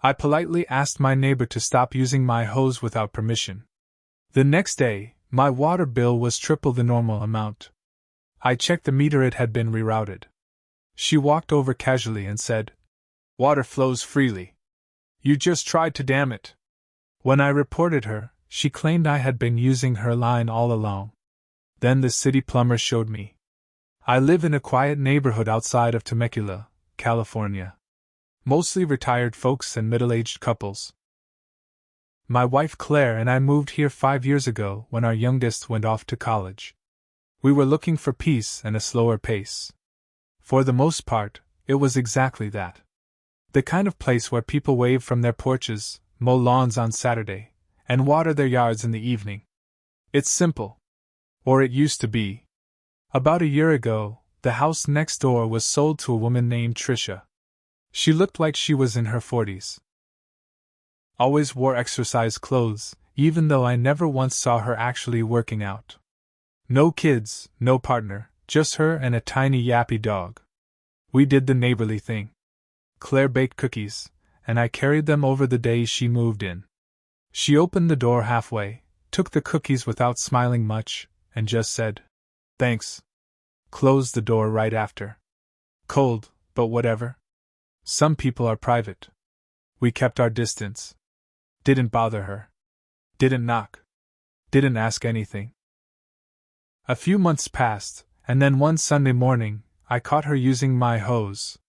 I politely asked my neighbor to stop using my hose without permission. The next day, my water bill was triple the normal amount. I checked the meter, it had been rerouted. She walked over casually and said, "Water flows freely. You just tried to dam it." When I reported her, she claimed I had been using her line all along. Then the city plumber showed me. I live in a quiet neighborhood outside of Temecula, California. Mostly retired folks and middle-aged couples. My wife Claire and I moved here 5 years ago when our youngest went off to college. We were looking for peace and a slower pace. For the most part, it was exactly that. The kind of place where people wave from their porches, mow lawns on Saturday, and water their yards in the evening. It's simple. Or it used to be. About a year ago, the house next door was sold to a woman named Tricia. She looked like she was in her 40s. Always wore exercise clothes, even though I never once saw her actually working out. No kids, no partner, just her and a tiny yappy dog. We did the neighborly thing. Claire baked cookies, and I carried them over the day she moved in. She opened the door halfway, took the cookies without smiling much, and just said, "Thanks." Closed the door right after. Cold, but whatever. Some people are private. We kept our distance. Didn't bother her. Didn't knock. Didn't ask anything. A few months passed, and then one Sunday morning, I caught her using my hose.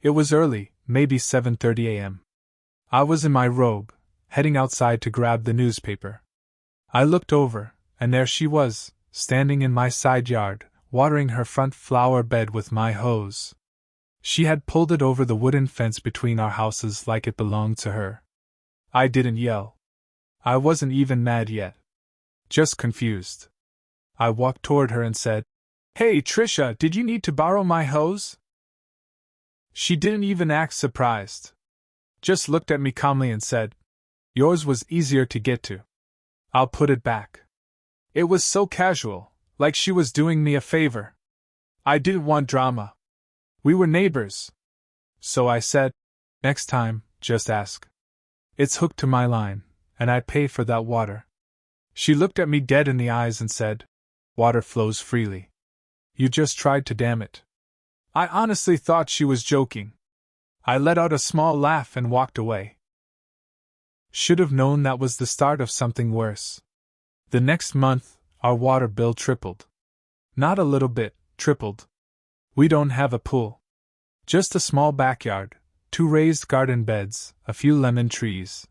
It was early, maybe 7:30 a.m. I was in my robe, heading outside to grab the newspaper. I looked over, and there she was, standing in my side yard, watering her front flower bed with my hose. She had pulled it over the wooden fence between our houses like it belonged to her. I didn't yell. I wasn't even mad yet. Just confused. I walked toward her and said, "Hey Tricia, did you need to borrow my hose?" She didn't even act surprised. Just looked at me calmly and said, "Yours was easier to get to. I'll put it back." It was so casual, like she was doing me a favor. I didn't want drama. We were neighbors. So I said, "Next time, just ask. It's hooked to my line, and I pay for that water." She looked at me dead in the eyes and said, "Water flows freely. You just tried to dam it." I honestly thought she was joking. I let out a small laugh and walked away. Should have known that was the start of something worse. The next month, our water bill tripled. Not a little bit, tripled. We don't have a pool. Just a small backyard, 2 raised garden beds, a few lemon trees.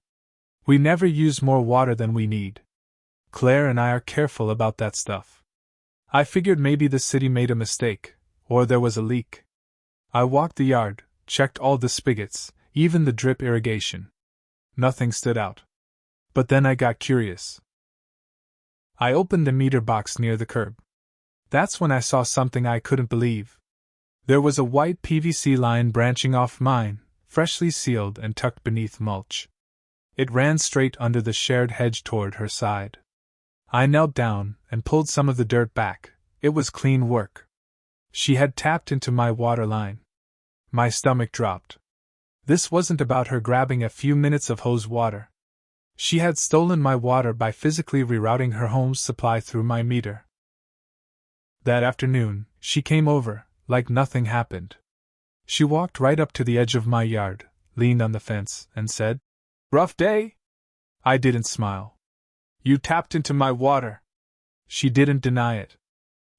We never use more water than we need. Claire and I are careful about that stuff. I figured maybe the city made a mistake, or there was a leak. I walked the yard, checked all the spigots, even the drip irrigation. Nothing stood out. But then I got curious. I opened the meter box near the curb. That's when I saw something I couldn't believe. There was a white PVC line branching off mine, freshly sealed and tucked beneath mulch. It ran straight under the shared hedge toward her side. I knelt down and pulled some of the dirt back. It was clean work. She had tapped into my water line. My stomach dropped. This wasn't about her grabbing a few minutes of hose water. She had stolen my water by physically rerouting her home's supply through my meter. That afternoon, she came over, like nothing happened. She walked right up to the edge of my yard, leaned on the fence, and said, "Rough day?" I didn't smile. "You tapped into my water." She didn't deny it.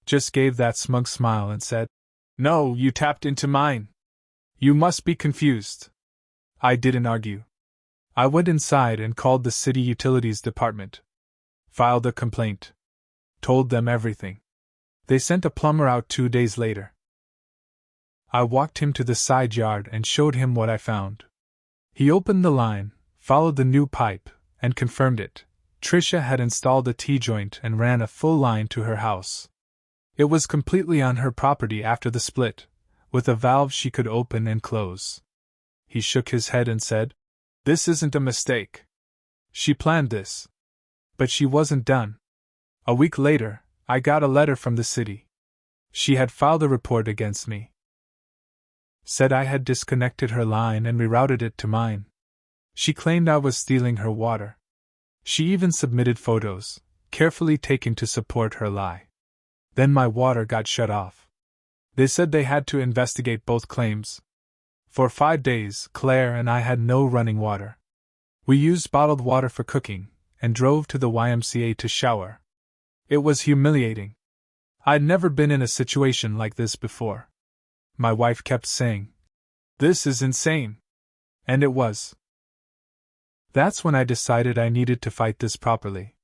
Just gave that smug smile and said, "No, you tapped into mine. You must be confused." I didn't argue. I went inside and called the city utilities department. Filed a complaint. Told them everything. They sent a plumber out 2 days later. I walked him to the side yard and showed him what I found. He opened the line, followed the new pipe, and confirmed it. Tricia had installed a T-joint and ran a full line to her house. It was completely on her property after the split, with a valve she could open and close. He shook his head and said, "This isn't a mistake. She planned this." But she wasn't done. A week later, I got a letter from the city. She had filed a report against me. Said I had disconnected her line and rerouted it to mine. She claimed I was stealing her water. She even submitted photos, carefully taken to support her lie. Then my water got shut off. They said they had to investigate both claims. For 5 days, Claire and I had no running water. We used bottled water for cooking, and drove to the YMCA to shower. It was humiliating. I'd never been in a situation like this before. My wife kept saying, "This is insane." And it was. That's when I decided I needed to fight this properly.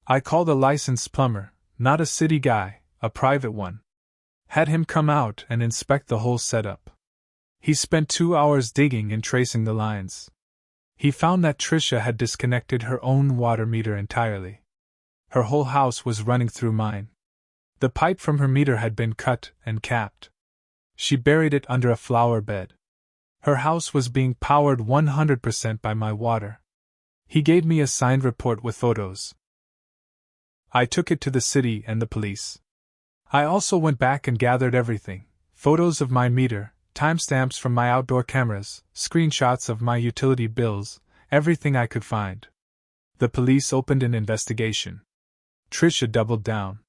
I called a licensed plumber, not a city guy, a private one. Had him come out and inspect the whole setup. He spent 2 hours digging and tracing the lines. He found that Tricia had disconnected her own water meter entirely. Her whole house was running through mine. The pipe from her meter had been cut and capped. She buried it under a flower bed. Her house was being powered 100% by my water. He gave me a signed report with photos. I took it to the city and the police. I also went back and gathered everything: photos of my meter, timestamps from my outdoor cameras, screenshots of my utility bills, everything I could find. The police opened an investigation. Tricia doubled down.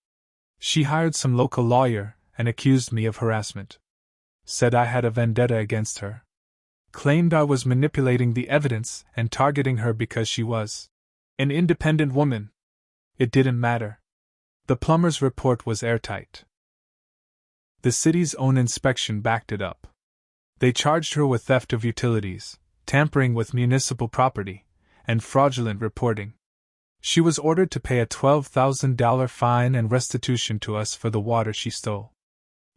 She hired some local lawyer and accused me of harassment. Said I had a vendetta against her. Claimed I was manipulating the evidence and targeting her because she was an independent woman. It didn't matter. The plumber's report was airtight. The city's own inspection backed it up. They charged her with theft of utilities, tampering with municipal property, and fraudulent reporting. She was ordered to pay a $12,000 fine and restitution to us for the water she stole.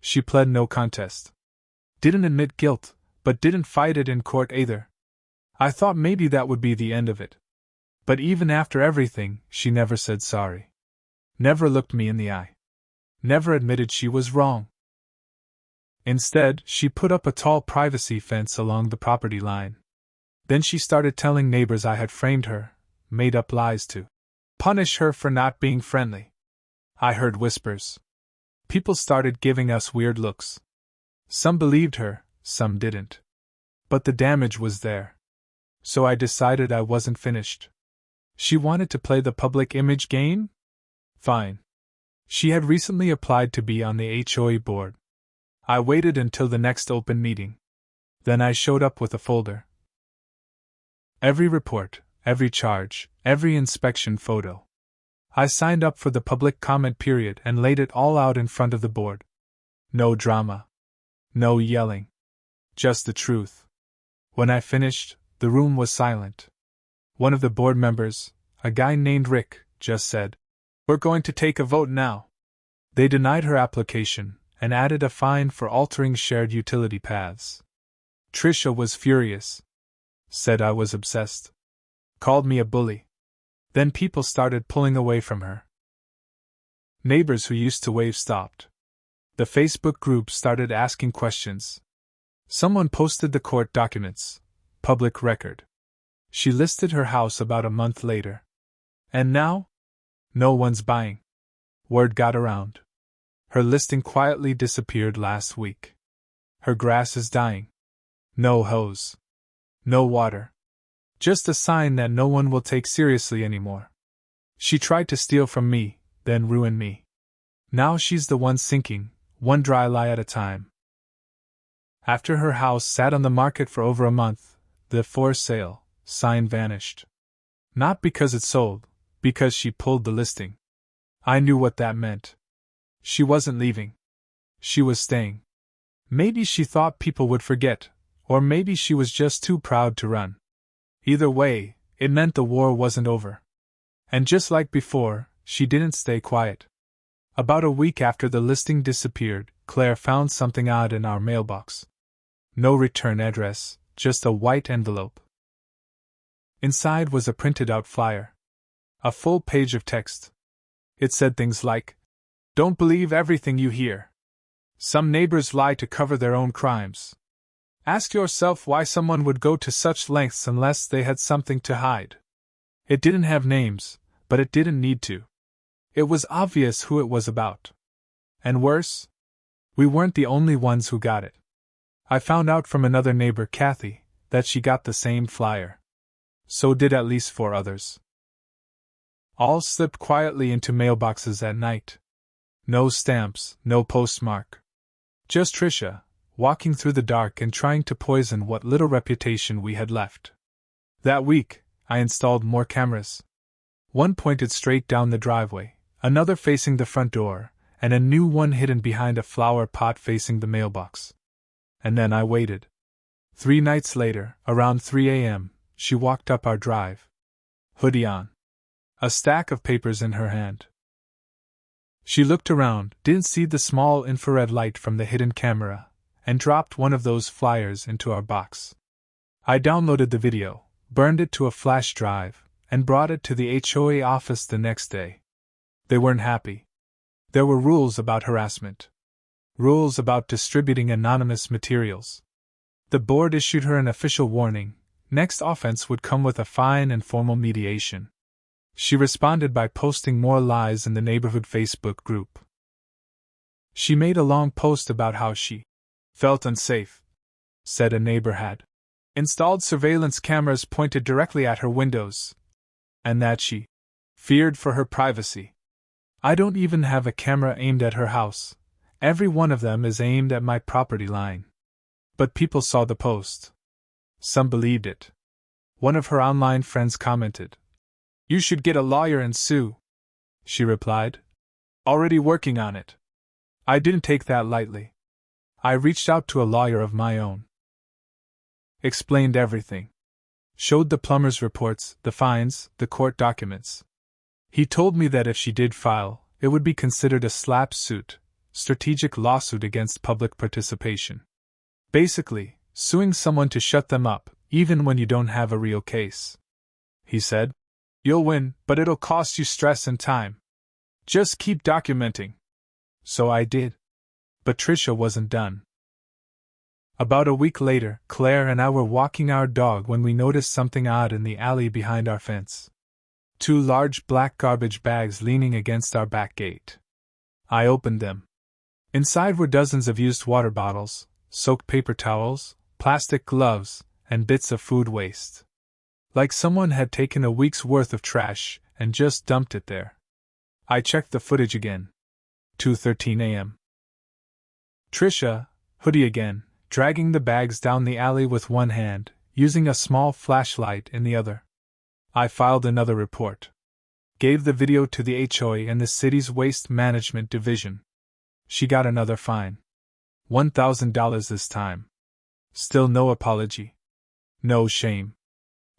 She pled no contest. Didn't admit guilt, but didn't fight it in court either. I thought maybe that would be the end of it. But even after everything, she never said sorry. Never looked me in the eye. Never admitted she was wrong. Instead, she put up a tall privacy fence along the property line. Then she started telling neighbors I had framed her, made up lies to punish her for not being friendly. I heard whispers. People started giving us weird looks. Some believed her, some didn't. But the damage was there. So I decided I wasn't finished. She wanted to play the public image game? Fine. She had recently applied to be on the HOA board. I waited until the next open meeting. Then I showed up with a folder. Every report, every charge, every inspection photo. I signed up for the public comment period and laid it all out in front of the board. No drama. No yelling. Just the truth. When I finished, the room was silent. One of the board members, a guy named Rick, just said, "We're going to take a vote now." They denied her application and added a fine for altering shared utility paths. Tricia was furious. Said I was obsessed. Called me a bully. Then people started pulling away from her. Neighbors who used to wave stopped. The Facebook group started asking questions. Someone posted the court documents, public record. She listed her house about a month later. And now? No one's buying. Word got around. Her listing quietly disappeared last week. Her grass is dying. No hose. No water. Just a sign that no one will take seriously anymore. She tried to steal from me, then ruin me. Now she's the one sinking, one dry lie at a time. After her house sat on the market for over a month, the "for sale" sign vanished. Not because it sold, because she pulled the listing. I knew what that meant. She wasn't leaving. She was staying. Maybe she thought people would forget, or maybe she was just too proud to run. Either way, it meant the war wasn't over. And just like before, she didn't stay quiet. About a week after the listing disappeared, Claire found something odd in our mailbox. No return address, just a white envelope. Inside was a printed-out flyer. A full page of text. It said things like, "Don't believe everything you hear. Some neighbors lie to cover their own crimes. Ask yourself why someone would go to such lengths unless they had something to hide." It didn't have names, but it didn't need to. It was obvious who it was about. And worse? We weren't the only ones who got it. I found out from another neighbor, Kathy, that she got the same flyer. So did at least 4 others. All slipped quietly into mailboxes at night. No stamps, no postmark. Just Tricia, walking through the dark and trying to poison what little reputation we had left. That week, I installed more cameras. One pointed straight down the driveway, another facing the front door, and a new one hidden behind a flower pot facing the mailbox. And then I waited. 3 nights later, around 3 a.m., she walked up our drive. Hoodie on. A stack of papers in her hand. She looked around, didn't see the small infrared light from the hidden camera, and dropped one of those flyers into our box. I downloaded the video, burned it to a flash drive, and brought it to the HOA office the next day. They weren't happy. There were rules about harassment. Rules about distributing anonymous materials. The board issued her an official warning. Next offense would come with a fine and formal mediation. She responded by posting more lies in the neighborhood Facebook group. She made a long post about how she felt unsafe, said a neighbor had installed surveillance cameras pointed directly at her windows, and that she feared for her privacy. I don't even have a camera aimed at her house. Every one of them is aimed at my property line. But people saw the post. Some believed it. One of her online friends commented, "You should get a lawyer and sue." She replied, "Already working on it." I didn't take that lightly. I reached out to a lawyer of my own. Explained everything. Showed the plumber's reports, the fines, the court documents. He told me that if she did file, it would be considered a SLAPP suit, strategic lawsuit against public participation. Basically, suing someone to shut them up, even when you don't have a real case. He said, "You'll win, but it'll cost you stress and time. Just keep documenting." So I did. But Tricia wasn't done. About a week later, Claire and I were walking our dog when we noticed something odd in the alley behind our fence. 2 large black garbage bags leaning against our back gate. I opened them. Inside were dozens of used water bottles, soaked paper towels, plastic gloves, and bits of food waste. Like someone had taken a week's worth of trash and just dumped it there. I checked the footage again. 2:13 a.m. Tricia, hoodie again, dragging the bags down the alley with one hand, using a small flashlight in the other. I filed another report. Gave the video to the HOA and the city's waste management division. She got another fine. $1,000 this time. Still no apology. No shame.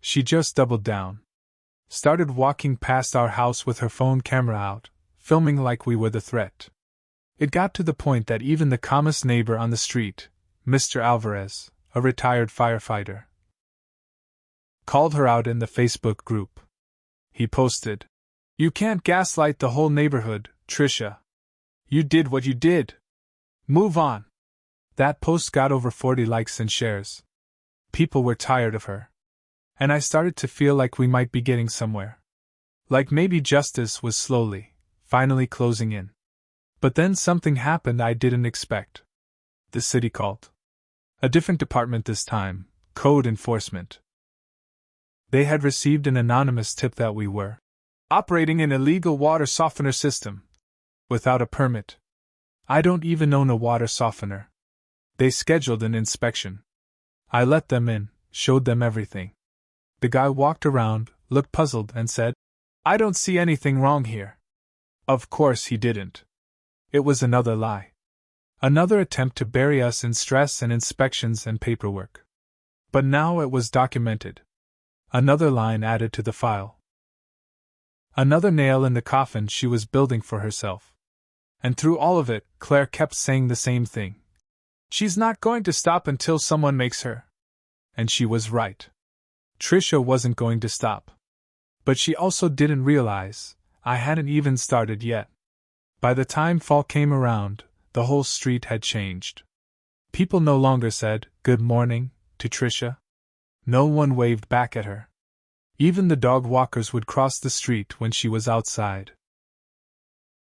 She just doubled down. Started walking past our house with her phone camera out, filming like we were the threat. It got to the point that even the calmest neighbor on the street, Mr. Alvarez, a retired firefighter, called her out in the Facebook group. He posted, "You can't gaslight the whole neighborhood, Tricia. You did what you did. Move on." That post got over 40 likes and shares. People were tired of her. And I started to feel like we might be getting somewhere. Like maybe justice was slowly, finally closing in. But then something happened I didn't expect. The city called. A different department this time, code enforcement. They had received an anonymous tip that we were operating an illegal water softener system, without a permit. I don't even own a water softener. They scheduled an inspection. I let them in, showed them everything. The guy walked around, looked puzzled, and said, "I don't see anything wrong here." Of course he didn't. It was another lie. Another attempt to bury us in stress and inspections and paperwork. But now it was documented. Another line added to the file. Another nail in the coffin she was building for herself. And through all of it, Claire kept saying the same thing. "She's not going to stop until someone makes her." And she was right. Tricia wasn't going to stop. But she also didn't realize I hadn't even started yet. By the time fall came around, the whole street had changed. People no longer said, "Good morning," to Tricia. No one waved back at her. Even the dog walkers would cross the street when she was outside.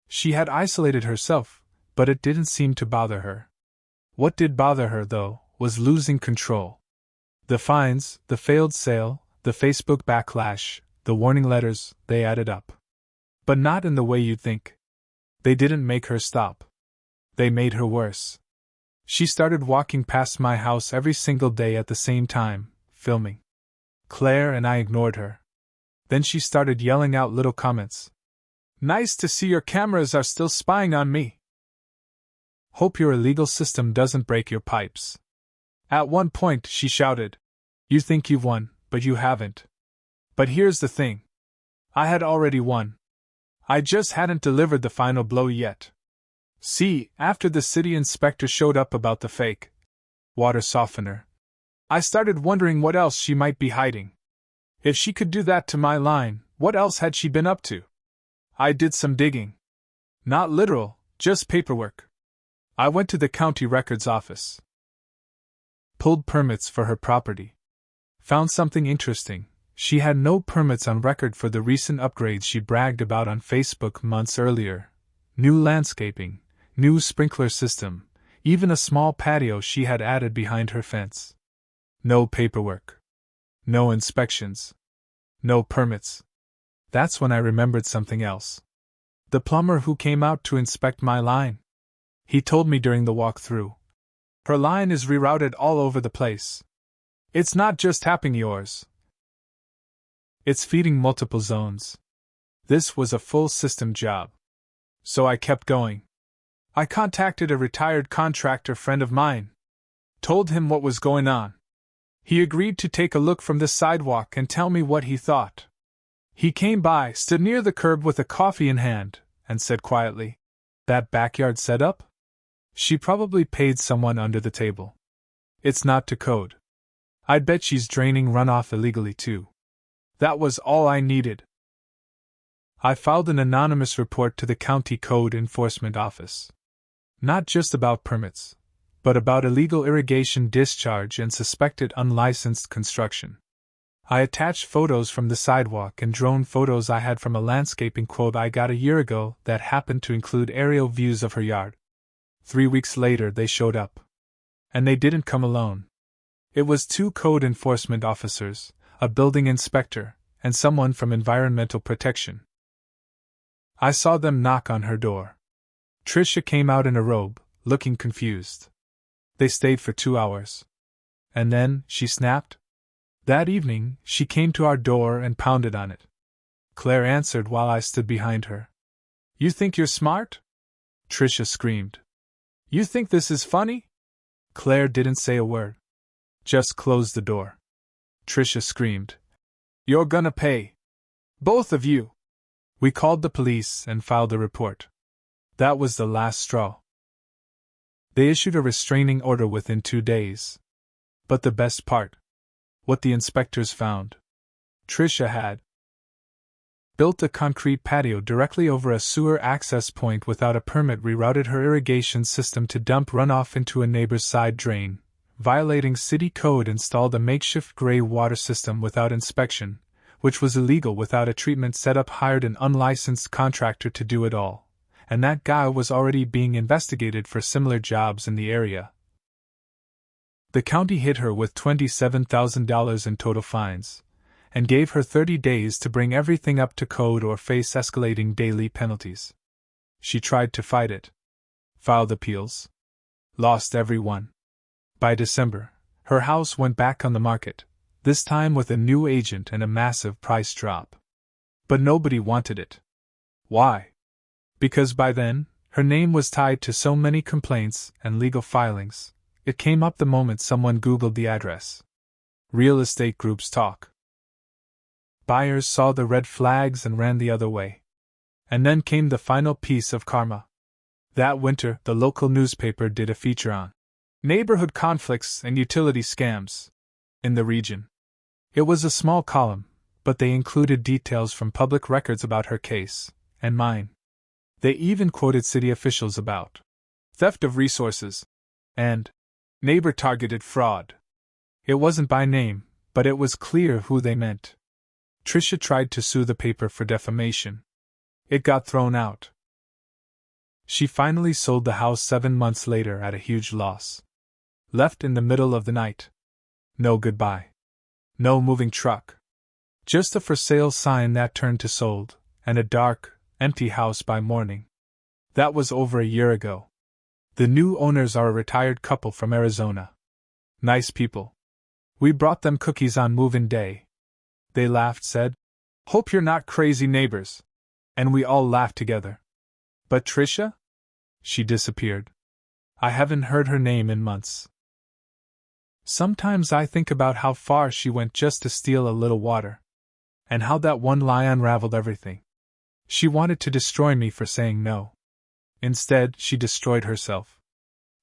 She had isolated herself, but it didn't seem to bother her. What did bother her, though, was losing control. The fines, the failed sale, the Facebook backlash, the warning letters, they added up. But not in the way you'd think. They didn't make her stop. They made her worse. She started walking past my house every single day at the same time, filming. Claire and I ignored her. Then she started yelling out little comments. "Nice to see your cameras are still spying on me. Hope your illegal system doesn't break your pipes." At one point, she shouted, "You think you've won, but you haven't. But here's the thing. I had already won. I just hadn't delivered the final blow yet." See, after the city inspector showed up about the fake water softener, I started wondering what else she might be hiding. If she could do that to my line, what else had she been up to? I did some digging. Not literal, just paperwork. I went to the county records office. Pulled permits for her property. Found something interesting. She had no permits on record for the recent upgrades she bragged about on Facebook months earlier. New landscaping, new sprinkler system, even a small patio she had added behind her fence. No paperwork. No inspections. No permits. That's when I remembered something else. The plumber who came out to inspect my line. He told me during the walkthrough. Her line is rerouted all over the place. It's not just tapping yours. It's feeding multiple zones. This was a full system job. So I kept going. I contacted a retired contractor friend of mine. Told him what was going on. He agreed to take a look from the sidewalk and tell me what he thought. He came by, stood near the curb with a coffee in hand, and said quietly, "That backyard setup? She probably paid someone under the table. It's not to code. I'd bet she's draining runoff illegally too." That was all I needed. I filed an anonymous report to the County Code Enforcement Office. Not just about permits, but about illegal irrigation discharge and suspected unlicensed construction. I attached photos from the sidewalk and drone photos I had from a landscaping quote I got a year ago that happened to include aerial views of her yard. 3 weeks later, they showed up. And they didn't come alone. It was 2 code enforcement officers, a building inspector, and someone from environmental protection. I saw them knock on her door. Tricia came out in a robe, looking confused. They stayed for 2 hours. And then, she snapped. That evening, she came to our door and pounded on it. Claire answered while I stood behind her. "You think you're smart?" Tricia screamed. "You think this is funny?" Claire didn't say a word. Just closed the door. Tricia screamed. "You're gonna pay. Both of you." We called the police and filed a report. That was the last straw. They issued a restraining order within 2 days. But the best part. What the inspectors found. Tricia had built a concrete patio directly over a sewer access point without a permit, rerouted her irrigation system to dump runoff into a neighbor's side drain, violating city code, installed a makeshift gray water system without inspection, which was illegal without a treatment setup, hired an unlicensed contractor to do it all, and that guy was already being investigated for similar jobs in the area. The county hit her with $27,000 in total fines, and gave her 30 days to bring everything up to code or face escalating daily penalties. She tried to fight it. Filed appeals. Lost every one. By December, her house went back on the market, this time with a new agent and a massive price drop. But nobody wanted it. Why? Because by then, her name was tied to so many complaints and legal filings. It came up the moment someone Googled the address. Real estate groups talk. Buyers saw the red flags and ran the other way. And then came the final piece of karma. That winter, the local newspaper did a feature on neighborhood conflicts and utility scams in the region. It was a small column, but they included details from public records about her case, and mine. They even quoted city officials about theft of resources and neighbor-targeted fraud. It wasn't by name, but it was clear who they meant. Tricia tried to sue the paper for defamation. It got thrown out. She finally sold the house 7 months later at a huge loss. Left in the middle of the night. No goodbye. No moving truck. Just a for sale sign that turned to sold, and a dark, empty house by morning. That was over a year ago. The new owners are a retired couple from Arizona. Nice people. We brought them cookies on move-in day. They laughed, said, "Hope you're not crazy neighbors." And we all laughed together. But Tricia? She disappeared. I haven't heard her name in months. Sometimes I think about how far she went just to steal a little water. And how that one lie unraveled everything. She wanted to destroy me for saying no. Instead, she destroyed herself.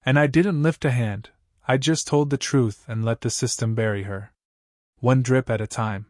And I didn't lift a hand, I just told the truth and let the system bury her. One drip at a time.